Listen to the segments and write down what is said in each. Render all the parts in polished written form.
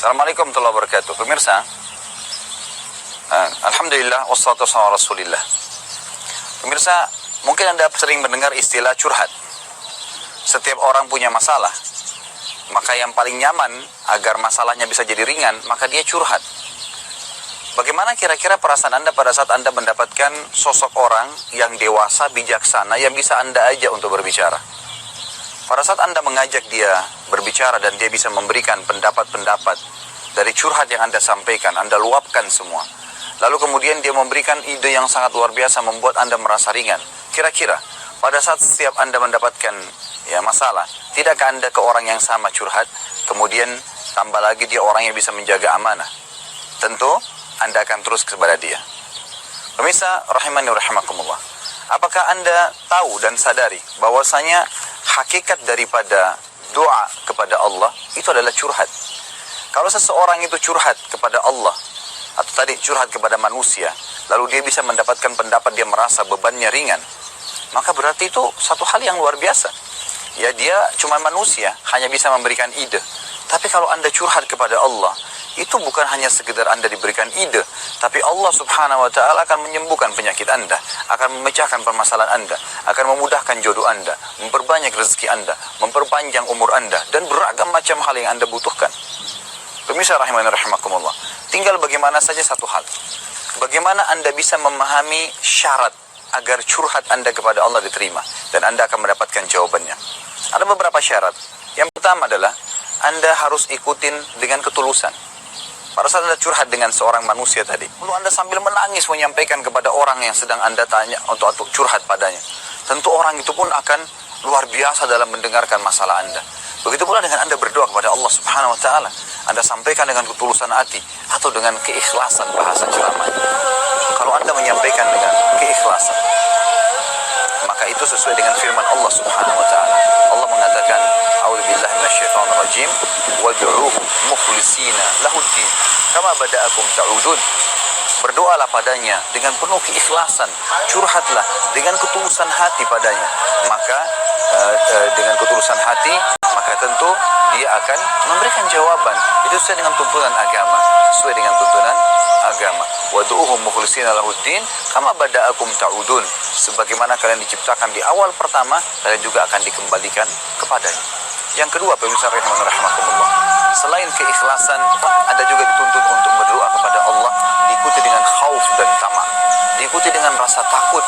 Assalamualaikum warahmatullahi wabarakatuh. Pemirsa, alhamdulillah wassalatu wassalamu ala Rasulillah. Pemirsa, mungkin Anda sering mendengar istilah curhat. Setiap orang punya masalah, maka yang paling nyaman agar masalahnya bisa jadi ringan, maka dia curhat. Bagaimana kira-kira perasaan Anda pada saat Anda mendapatkan sosok orang yang dewasa, bijaksana, yang bisa Anda ajak untuk berbicara? Pada saat Anda mengajak dia berbicara dan dia bisa memberikan pendapat-pendapat dari curhat yang Anda sampaikan, Anda luapkan semua. Lalu kemudian dia memberikan ide yang sangat luar biasa membuat Anda merasa ringan. Kira-kira pada saat setiap Anda mendapatkan masalah, tidakkah Anda ke orang yang sama curhat, kemudian tambah lagi dia orang yang bisa menjaga amanah? Tentu Anda akan terus kepada dia. Pemirsa rahimani wa rahimakumullah, apakah Anda tahu dan sadari bahwasanya hakikat daripada doa kepada Allah itu adalah curhat? Kalau seseorang itu curhat kepada Allah, atau tadi curhat kepada manusia, lalu dia bisa mendapatkan pendapat, dia merasa bebannya ringan, maka berarti itu satu hal yang luar biasa. Ya, dia cuma manusia, hanya bisa memberikan ide. Tapi kalau Anda curhat kepada Allah, itu bukan hanya sekedar Anda diberikan ide, tapi Allah subhanahu wa ta'ala akan menyembuhkan penyakit Anda, akan memecahkan permasalahan Anda, akan memudahkan jodoh Anda, memperbanyak rezeki Anda, memperpanjang umur Anda, dan beragam macam hal yang Anda butuhkan. Pemirsa rahimani rahimakumullah, tinggal bagaimana saja satu hal. Bagaimana Anda bisa memahami syarat agar curhat Anda kepada Allah diterima, dan Anda akan mendapatkan jawabannya. Ada beberapa syarat. Yang pertama adalah Anda harus ikutin dengan ketulusan. Pada saat Anda curhat dengan seorang manusia tadi, lalu Anda sambil menangis menyampaikan kepada orang yang sedang Anda tanya untuk curhat padanya, tentu orang itu pun akan luar biasa dalam mendengarkan masalah Anda. Begitu pula dengan Anda berdoa kepada Allah subhanahu wa ta'ala, Anda sampaikan dengan ketulusan hati atau dengan keikhlasan bahasa ceramahnya. Kalau Anda menyampaikan dengan keikhlasan, maka itu sesuai dengan firman Allah subhanahu wa ta'ala. Allah mengatakan, a'udzubillahi minasyaitonir rajim, wad'uuhu mukhlishina lahuddin kama bada'akum ta'udun. Berdoalah padanya dengan penuh keikhlasan, curhatlah dengan ketulusan hati padanya. Maka dengan ketulusan hati, maka tentu dia akan memberikan jawaban. Itu sesuai dengan tuntunan agama, sesuai dengan tuntunan agama. Wad'uuhu mukhlishina lahuddin kama bada'akum ta'udun. Sebagaimana kalian diciptakan di awal pertama, kalian juga akan dikembalikan kepadanya. Yang kedua, pemirsa rahimakumullah, selain keikhlasan, Anda juga dituntut untuk berdoa kepada Allah, diikuti dengan khauf dan tamak, diikuti dengan rasa takut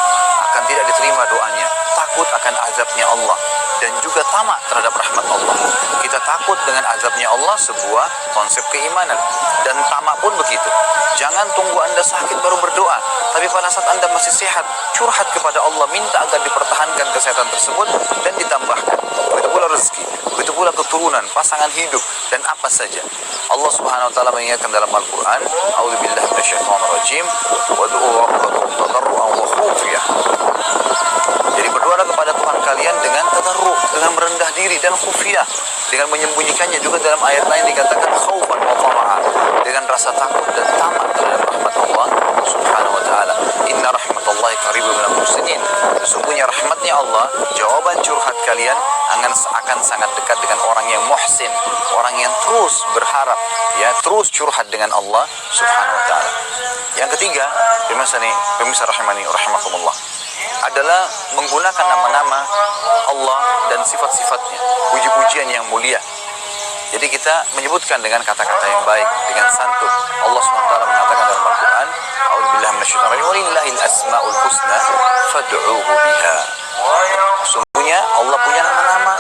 akan tidak diterima doanya, takut akan azabnya Allah, dan juga tamak terhadap rahmat Allah. Kita takut dengan azabnya Allah, sebuah konsep keimanan, dan tamak pun begitu. Jangan tunggu Anda sakit baru berdoa, tapi pada saat Anda masih sehat, curhat kepada Allah, minta agar dipertahankan kesehatan tersebut dan ditambahkan. Begitu pula rezeki, begitu pula keturunan, pasangan hidup, dan apa saja. Allah subhanahu wa ta'ala mengingatkan dalam Al-Quran, a'udzubillahi minasyaitonir rajim, wad'u rabbakum tadarruan wa khufyah. Jadi berdoalah kepada Tuhan kalian dengan tadarru', dengan merendah diri dan khufyah, dengan menyembunyikannya. Juga dalam ayat lain dikatakan khaufan wa tama'an, dengan rasa takut dan tamak terhadap rahmat Allah subhanahu wa ta'ala. Inna rahmatallahi qaribun minal muhsinin. Sesungguhnya rahmatnya Allah, jawaban curhat kalian akan sangat dekat dengan orang yang muhsin, orang yang terus berharap, terus curhat dengan Allah subhanahu wa ta'ala. Yang ketiga, pemirsa rahimani rahimakumullah, adalah menggunakan nama-nama Allah dan sifat-sifatnya, puji-pujian yang mulia. Jadi kita menyebutkan dengan kata-kata yang baik, dengan santun. Allah SWT mengatakan dalam Al-Quran, a'udzubillahi minasyaitonir rajim, walillahil asmaul husna fad'uuhu biha. Sungguhnya Allah punya nama-nama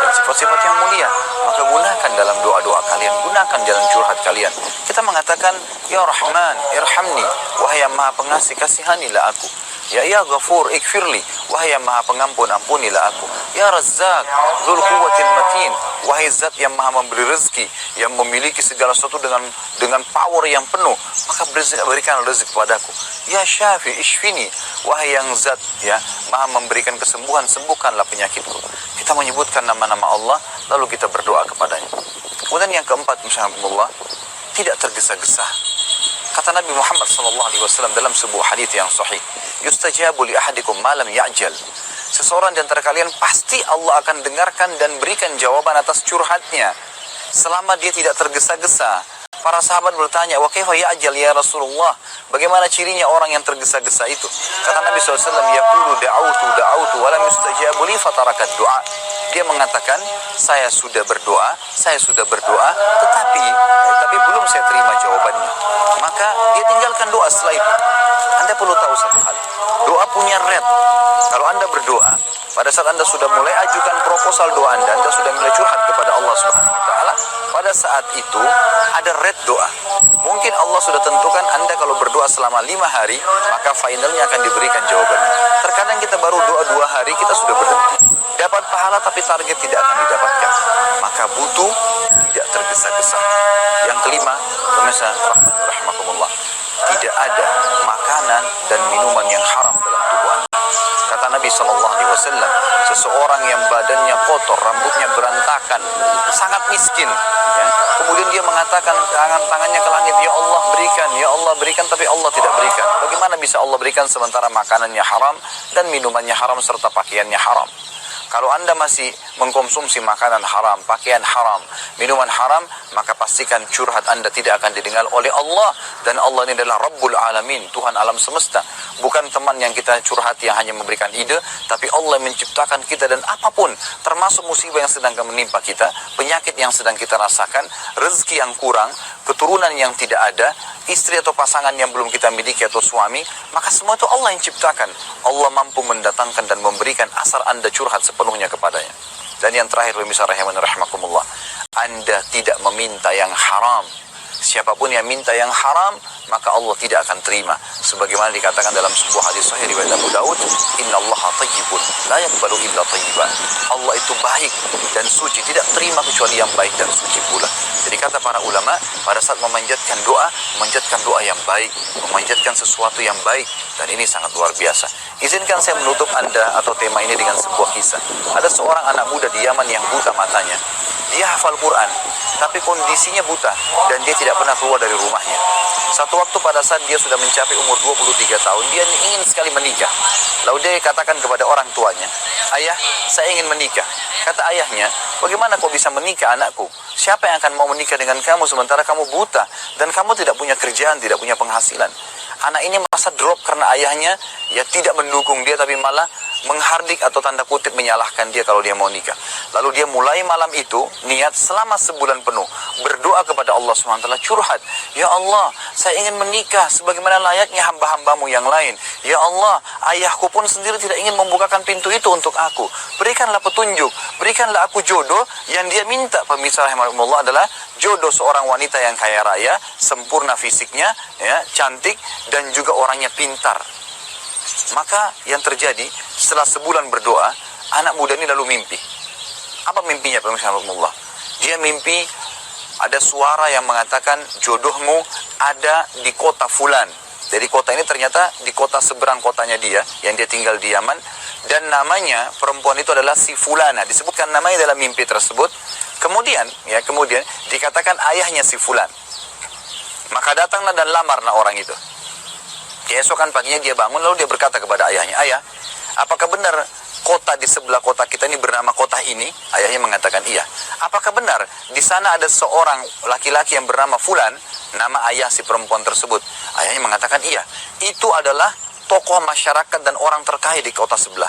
dan sifat-sifat yang mulia, maka gunakan dalam doa-doa kalian, gunakan dalam curhat kalian. Kita mengatakan, ya Rahman irhamni, wahai yang maha pengasih, kasihanilah aku. Ya Ghafur ikfirli, wahai yang maha pengampun, ampunilah aku. Ya Razzaq dzul quwwatil matin, wahai zat yang maha memberi rezeki, yang memiliki segala sesuatu dengan power yang penuh, maka berikan rezeki kepadaku. Ya Syafi ishfini, wahai yang zat maha memberikan kesembuhan, sembuhkanlah penyakitku. Kita menyebutkan nama-nama Allah, lalu kita berdoa kepadanya. Kemudian yang keempat, insyaallah, tidak tergesa-gesa. Kata Nabi Muhammad SAW dalam sebuah hadis yang sahih, yustajabu li ahadikum ma lam ya'jal. Seseorang di antara kalian pasti Allah akan dengarkan dan berikan jawaban atas curhatnya selama dia tidak tergesa-gesa Para sahabat bertanya, wa kaifa ya'jal ya Rasulullah? Bagaimana cirinya orang yang tergesa-gesa itu? Kata Nabi SAW, yaqulu da'autu wa lam yustajabu li fatarakat du'a. Dia mengatakan, saya sudah berdoa, tapi belum saya terima jawabannya. Maka dia tinggalkan doa setelah itu. Anda perlu tahu satu hal, doa punya red. Kalau Anda berdoa, pada saat Anda sudah mulai ajukan proposal doa Anda sudah mulai curhat kepada Allah Subhanahu wa taala, pada saat itu ada red doa. Mungkin Allah sudah tentukan Anda kalau berdoa selama 5 hari, maka finalnya akan diberikan jawabannya. Terkadang kita baru doa 2 hari, kita sudah berhenti. Dapat pahala tapi target tidak akan didapatkan. Maka butuh tidak tergesa-gesa. Yang kelima, pemirsa rahimakumullah, tidak ada makanan dan minuman yang haram dalam tubuh Anda. Kata Nabi SAW, seseorang yang badannya kotor, rambutnya berantakan, sangat miskin, ya. Kemudian dia mengatakan tangannya ke langit, ya Allah berikan, tapi Allah tidak berikan. Bagaimana bisa Allah berikan sementara makanannya haram dan minumannya haram serta pakaiannya haram? Kalau Anda masih mengkonsumsi makanan haram, pakaian haram, minuman haram, maka pastikan curhat Anda tidak akan didengar oleh Allah. Dan Allah ini adalah Rabbul Alamin, Tuhan alam semesta. Bukan teman yang kita curhati yang hanya memberikan ide, tapi Allah menciptakan kita, dan apapun, termasuk musibah yang sedang menimpa kita, penyakit yang sedang kita rasakan, rezeki yang kurang, keturunan yang tidak ada, istri atau pasangan yang belum kita miliki atau suami, maka semua itu Allah yang ciptakan. Allah mampu mendatangkan dan memberikan asal Anda curhat sepenuhnya kepadanya. Dan yang terakhir, pemirsa rahimani rahimakumullah, Anda tidak meminta yang haram. Siapapun yang minta yang haram, maka Allah tidak akan terima. Sebagaimana dikatakan dalam sebuah hadis sahih riwayat Abu Daud, innallaha thayyibun la yaqbalu illa thayyiban. Allah itu baik dan suci, tidak terima kecuali yang baik dan suci pula. Jadi kata para ulama, pada saat memanjatkan doa yang baik, memanjatkan sesuatu yang baik, dan ini sangat luar biasa. Izinkan saya menutup Anda atau tema ini dengan sebuah kisah. Ada seorang anak muda di Yaman yang buta matanya. Dia hafal Quran, tapi kondisinya buta dan dia tidak pernah keluar dari rumahnya. Satu waktu pada saat dia sudah mencapai umur 23 tahun, dia ingin sekali menikah. Lalu dia katakan kepada orang tuanya, ayah, saya ingin menikah. Kata ayahnya, bagaimana kau bisa menikah anakku? Siapa yang akan mau menikah dengan kamu sementara kamu buta dan kamu tidak punya kerjaan, tidak punya penghasilan? Anak ini merasa drop karena ayahnya ya tidak mendukung dia, tapi malah menghardik atau tanda kutip menyalahkan dia kalau dia mau nikah. Lalu dia mulai malam itu niat selama sebulan penuh berdoa kepada Allah SWT, curhat, ya Allah, saya ingin menikah sebagaimana layaknya hamba-hambamu yang lain. Ya Allah, ayahku pun sendiri tidak ingin membukakan pintu itu untuk aku. Berikanlah petunjuk, berikanlah aku jodoh. Yang dia minta, pemirsa rahimahullah, adalah jodoh seorang wanita yang kaya raya, sempurna fisiknya, ya, cantik, dan juga orangnya pintar. Maka yang terjadi setelah sebulan berdoa, anak muda ini lalu mimpi. Apa mimpinya, pemirsa rahimahullah? Dia mimpi ada suara yang mengatakan jodohmu ada di kota fulan. Dari kota ini ternyata di kota seberang kotanya dia, yang dia tinggal di Yaman, dan namanya perempuan itu adalah si Fulana. Disebutkan namanya dalam mimpi tersebut. Kemudian dikatakan ayahnya si Fulan. Maka datanglah dan lamarlah orang itu. Keesokan paginya dia bangun, lalu dia berkata kepada ayahnya, ayah, apakah benar kota di sebelah kota kita ini bernama kota ini? Ayahnya mengatakan iya. Apakah benar di sana ada seorang laki-laki yang bernama Fulan, nama ayah si perempuan tersebut? Ayahnya mengatakan iya. Itu adalah tokoh masyarakat dan orang terkaya di kota sebelah.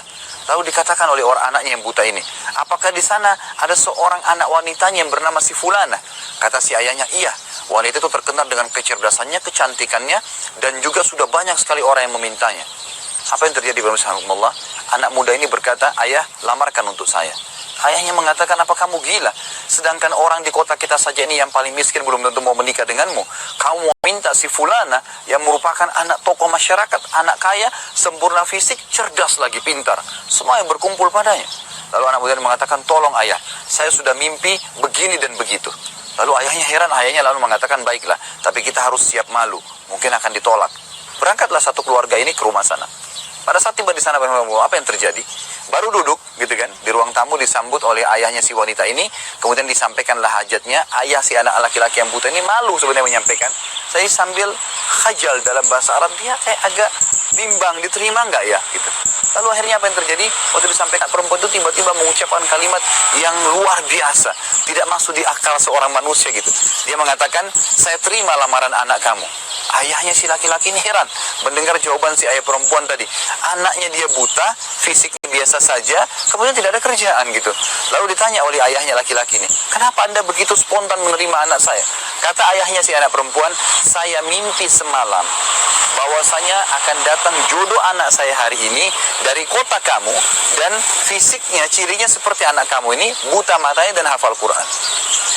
Lalu dikatakan oleh orang anaknya yang buta ini, apakah di sana ada seorang anak wanitanya yang bernama si Fulana? Kata si ayahnya, iya. Wanita itu terkenal dengan kecerdasannya, kecantikannya, dan juga sudah banyak sekali orang yang memintanya. Apa yang terjadi, pemirsa Allah? Anak muda ini berkata, ayah, lamarkan untuk saya. Ayahnya mengatakan, apa kamu gila? Sedangkan orang di kota kita saja ini yang paling miskin belum tentu mau menikah denganmu. Kamu mau minta si Fulana yang merupakan anak tokoh masyarakat, anak kaya, sempurna fisik, cerdas lagi, pintar. Semua yang berkumpul padanya. Lalu anak muda mengatakan, tolong ayah, saya sudah mimpi begini dan begitu. Lalu ayahnya heran, ayahnya lalu mengatakan, baiklah, tapi kita harus siap malu, mungkin akan ditolak. Berangkatlah satu keluarga ini ke rumah sana. Pada saat tiba di sana, apa yang terjadi? Baru duduk, gitu kan, di ruang tamu disambut oleh ayahnya si wanita ini, kemudian disampaikanlah hajatnya. Ayah si anak laki-laki yang buta ini malu sebenarnya menyampaikan. Saya sambil khajal dalam bahasa Arab, dia kayak agak bimbang, diterima nggak ya? Gitu. Lalu akhirnya apa yang terjadi? Waktu disampaikan, perempuan itu tiba-tiba mengucapkan kalimat yang luar biasa, tidak masuk di akal seorang manusia gitu. Dia mengatakan, saya terima lamaran anak kamu. Ayahnya si laki-laki ini heran mendengar jawaban si ayah perempuan tadi. Anaknya dia buta, fisiknya biasa saja, kemudian tidak ada kerjaan gitu. Lalu ditanya oleh ayahnya laki-laki ini, kenapa anda begitu spontan menerima anak saya? Kata ayahnya si anak perempuan, saya mimpi semalam bahwasanya akan datang jodoh anak saya hari ini dari kota kamu, dan fisiknya, cirinya seperti anak kamu ini, buta matanya dan hafal Quran.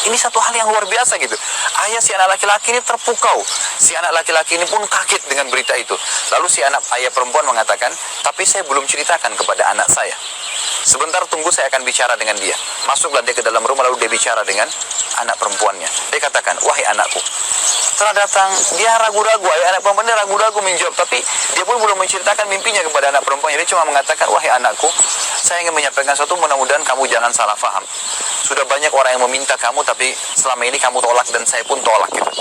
Ini satu hal yang luar biasa gitu. Ayah si anak laki-laki ini terpukau. Si anak laki-laki ini pun kaget dengan berita itu. Lalu si ayah perempuan mengatakan, tapi saya belum ceritakan kepada anak saya. Sebentar tunggu, saya akan bicara dengan dia. Masuklah dia ke dalam rumah, lalu dia bicara dengan anak perempuannya. Dia katakan, wahai anakku, setelah datang, dia ragu-ragu, anak perempuan dia ragu-ragu menjawab, tapi dia pun belum menceritakan mimpinya kepada anak perempuannya. Dia cuma mengatakan, wahai anakku, saya ingin menyampaikan sesuatu, mudah-mudahan kamu jangan salah faham. Sudah banyak orang yang meminta kamu, tapi selama ini kamu tolak dan saya pun tolak gitu.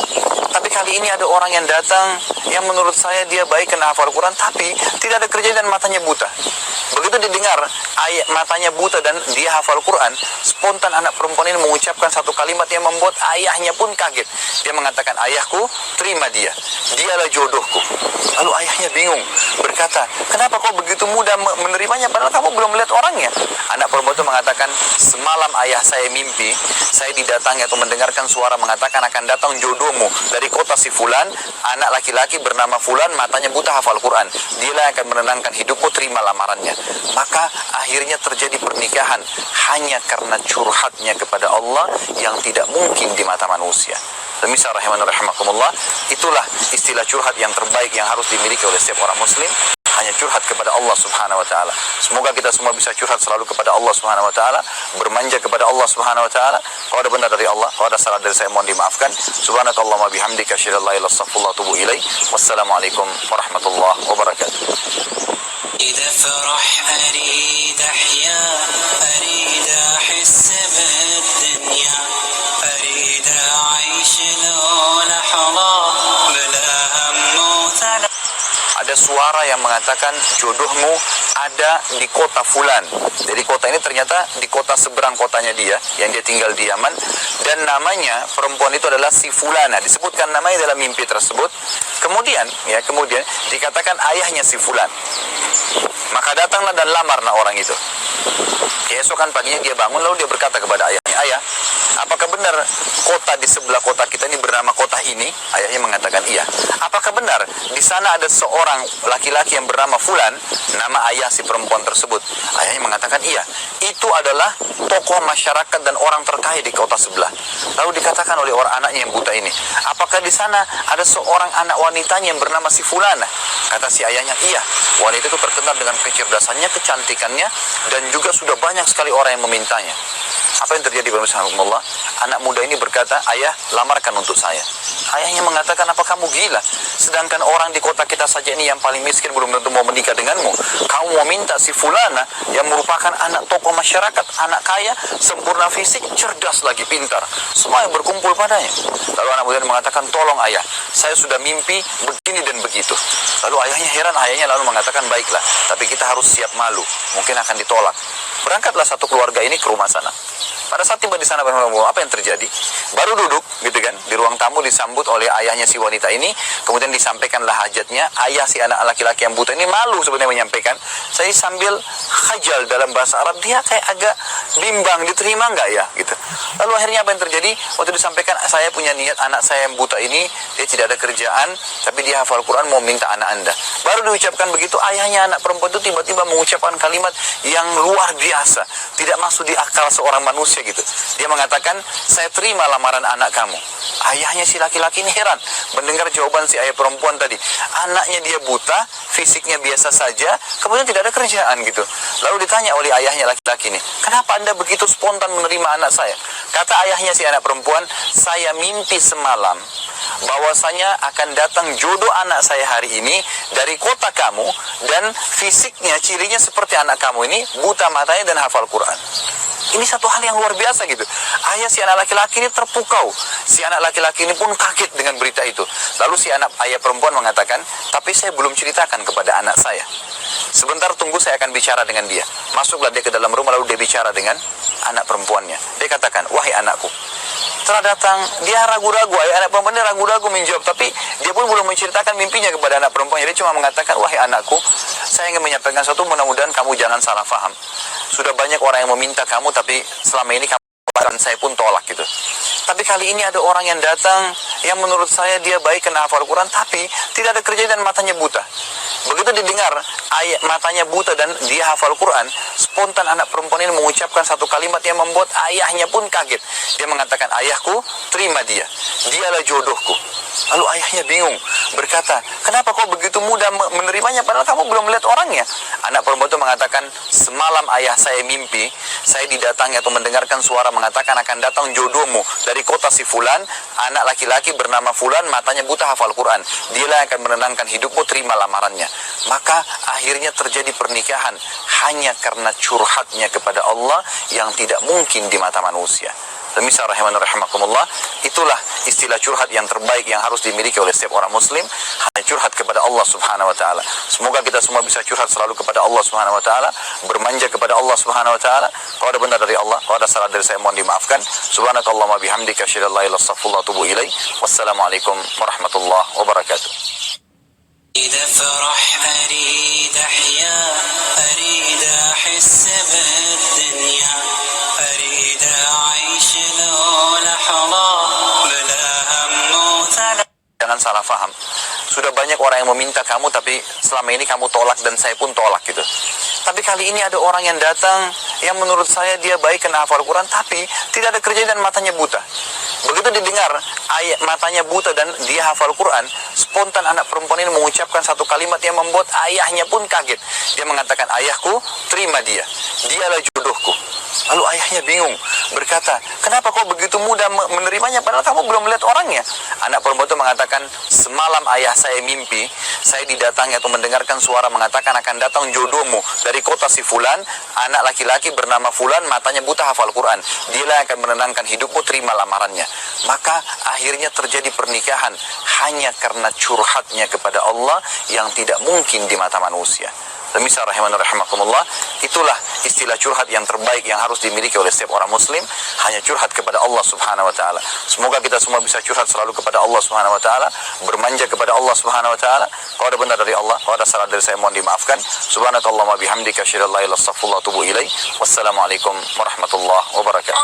Tapi kali ini ada orang yang datang, yang menurut saya dia baik kena hafal Quran, tapi tidak ada kerja dan matanya buta. Begitu didengar matanya buta dan dia hafal Quran, spontan anak perempuan ini mengucapkan satu kalimat yang membuat ayahnya pun kaget. Dia mengatakan, ayahku, terima dia, dialah jodohku. Lalu ayahnya bingung, berkata, kenapa kau begitu mudah menerimanya padahal kamu belum melihat orangnya? Anak perempuan itu mengatakan, semalam ayah saya mimpi, saya didatangi atau mendengarkan suara mengatakan akan datang jodohmu dari kota si Fulan, anak laki-laki bernama Fulan, matanya buta, hafal Quran. Dialah yang akan menenangkan hidupmu, terima lamarannya. Maka akhirnya terjadi pernikahan hanya karena curhatnya kepada Allah yang tidak mungkin di mata manusia. Pemirsa rahimani rahimakumullah, itulah istilah curhat yang terbaik yang harus dimiliki oleh setiap orang muslim, hanya curhat kepada Allah subhanahu wa ta'ala. Semoga kita semua bisa curhat selalu kepada Allah subhanahu wa ta'ala, bermanja kepada Allah subhanahu wa ta'ala. Kalau ada benar dari Allah, kalau ada salah dari saya, mohon dimaafkan. Subhanakallahumma bihamdika, asyhadu an la ilaha illa anta, astaghfiruka wa atubu ilaik. Wassalamualaikum warahmatullahi wabarakatuh. إذا أفرح أريد أحيا، أريد أحس بالدنيا، أريد أعيش له لحظة بلا هم وتلا. Ada suara yang mengatakan jodohmu ada di kota Fulan. Jadi kota ini ternyata di kota seberang kotanya dia, yang dia tinggal di Yaman, dan namanya perempuan itu adalah si Fulana. Disebutkan namanya dalam mimpi tersebut. Kemudian dikatakan ayahnya si Fulan. Maka datanglah dan lamarlah orang itu. Keesokan paginya dia bangun, lalu dia berkata kepada ayahnya, ayah, apakah benar kota di sebelah kota kita ini bernama kota ini? Ayahnya mengatakan iya. Apakah benar di sana ada seorang laki-laki yang bernama Fulan, nama ayah si perempuan tersebut? Ayahnya mengatakan iya. Itu adalah tokoh masyarakat dan orang terkaya di kota sebelah. Lalu dikatakan oleh orang anaknya yang buta ini, apakah di sana ada seorang anak wanitanya yang bernama si Fulana? Kata si ayahnya, iya. Wanita itu terkenal dengan kecerdasannya, kecantikannya, dan juga sudah banyak sekali orang yang memintanya. Apa yang terjadi pemirsa Allah? Anak muda ini berkata, ayah, lamarkan untuk saya. Ayahnya mengatakan, apa kamu gila? Sedangkan orang di kota kita saja ini yang paling miskin belum tentu mau menikah denganmu. Kamu mau minta si Fulana yang merupakan anak tokoh masyarakat, anak kaya, sempurna fisik, cerdas lagi, pintar. Semua yang berkumpul padanya. Lalu anak muda mengatakan, tolong ayah, saya sudah mimpi begini dan begitu. Lalu ayahnya heran, ayahnya lalu mengatakan, baiklah, tapi kita harus siap malu, mungkin akan ditolak. Berangkatlah satu keluarga ini ke rumah sana. Pada saat tiba di sana, apa yang terjadi? Baru duduk, gitu kan, di ruang tamu disambut oleh ayahnya si wanita ini, kemudian disampaikanlah hajatnya. Ayah si anak laki-laki yang buta ini malu sebenarnya menyampaikan. Saya sambil khajal dalam bahasa Arab, dia kayak agak bimbang, diterima nggak ya, gitu. Lalu akhirnya apa yang terjadi? Waktu disampaikan, saya punya niat anak saya yang buta ini, dia tidak ada kerjaan, tapi dia hafal Quran, mau minta anak anda. Baru diucapkan begitu, ayahnya anak perempuan itu tiba-tiba mengucapkan kalimat yang luar biasa, tidak masuk di akal seorang manusia gitu. Dia mengatakan, saya terima lamaran anak kamu. Ayahnya si laki-laki ini heran mendengar jawaban si ayah perempuan tadi. Anaknya dia buta, fisiknya biasa saja, kemudian tidak ada kerjaan gitu. Lalu ditanya oleh ayahnya laki-laki ini, kenapa anda begitu spontan menerima anak saya? Kata ayahnya si anak perempuan, saya mimpi semalam bahwasanya akan datang jodoh anak saya hari ini dari kota kamu, dan fisiknya, cirinya seperti anak kamu ini, buta matanya dan hafal Quran. Ini satu hal yang luar biasa gitu. Ayah si anak laki-laki ini terpukau. Si anak laki-laki ini pun kaget dengan berita itu. Lalu si ayah perempuan mengatakan, tapi saya belum ceritakan kepada anak saya. Sebentar tunggu, saya akan bicara dengan dia. Masuklah dia ke dalam rumah, lalu dia bicara dengan anak perempuannya. Dia katakan, wahai anakku, telah datang, dia ragu-ragu, anak perempuan dia ragu-ragu menjawab, tapi dia pun belum menceritakan mimpinya kepada anak perempuannya. Dia cuma mengatakan, wahai anakku, saya ingin menyampaikan sesuatu, mudah-mudahan kamu jangan salah faham. Sudah banyak orang yang meminta kamu, tapi selama ini kamu dan saya pun tolak gitu. Tapi kali ini ada orang yang datang yang menurut saya dia baik kena hafal Quran, tapi tidak ada kerja dan matanya buta. Begitu didengar matanya buta dan dia hafal Quran, spontan anak perempuan ini mengucapkan satu kalimat yang membuat ayahnya pun kaget. Dia mengatakan, ayahku, terima dia, dialah jodohku. Lalu ayahnya bingung, berkata, kenapa kau begitu mudah menerimanya padahal kamu belum melihat orangnya? Anak perempuan itu mengatakan, semalam ayah saya mimpi, saya didatangi atau mendengarkan suara mengatakan akan datang jodohmu dari kota si fulan, anak laki-laki bernama fulan, matanya buta hafal Quran. Dialah yang akan menenangkan hidupmu, terima lamarannya. Maka akhirnya terjadi pernikahan hanya karena curhatnya kepada Allah yang tidak mungkin di mata manusia. Pemirsa rahimani rahimakumullah, itulah istilah curhat yang terbaik yang harus dimiliki oleh setiap orang muslim, hanya curhat kepada Allah Subhanahu wa taala. Semoga kita semua bisa curhat selalu kepada Allah Subhanahu wa taala, bermanja kepada Allah Subhanahu wa taala. Kalau ada benar dari Allah, kalau ada salah dari saya mohon dimaafkan. Subhanakallahumma bihamdika asyhadu an la ilaha illa anta astaghfiruka wa atubu ilaik. Wassalamualaikum warahmatullahi wabarakatuh. إذا فرح أريد أحيا أريد أحس بالدنيا أريد أعيش لو لحظة بلا هم وثلا. Jangan salah faham. Sudah banyak orang yang meminta kamu, tapi selama ini kamu tolak dan saya pun tolak gitu. Tapi kali ini ada orang yang datang yang menurut saya dia baik kena hafal Quran, tapi tidak ada kerja dan matanya buta. Begitu didengar matanya buta dan dia hafal Quran, spontan anak perempuan ini mengucapkan satu kalimat yang membuat ayahnya pun kaget. Dia mengatakan, ayahku, terima dia, dialah jodohku. Lalu ayahnya bingung, berkata, kenapa kau begitu mudah menerimanya padahal kamu belum melihat orangnya? Anak perempuan itu mengatakan, semalam ayah saya mimpi, saya didatangi atau mendengarkan suara mengatakan akan datang jodohmu dari kota si fulan, anak laki-laki bernama fulan, matanya buta hafal Quran. Dialah yang akan menenangkan hidupmu, terima lamarannya. Maka akhirnya terjadi pernikahan hanya karena curhatnya kepada Allah yang tidak mungkin di mata manusia. Pemirsa rahimani rahimakumullah, itulah istilah curhat yang terbaik yang harus dimiliki oleh setiap orang muslim, hanya curhat kepada Allah Subhanahu wa taala. Semoga kita semua bisa curhat selalu kepada Allah Subhanahu wa taala, bermanja kepada Allah Subhanahu wa taala. Kalau ada benar dari Allah, kalau ada salah dari saya mohon dimaafkan. Subhanakallahumma bihamdika asyhadu an la ilaha illa anta astaghfiruka wa atubu ilaik. Wassalamualaikum warahmatullahi wabarakatuh.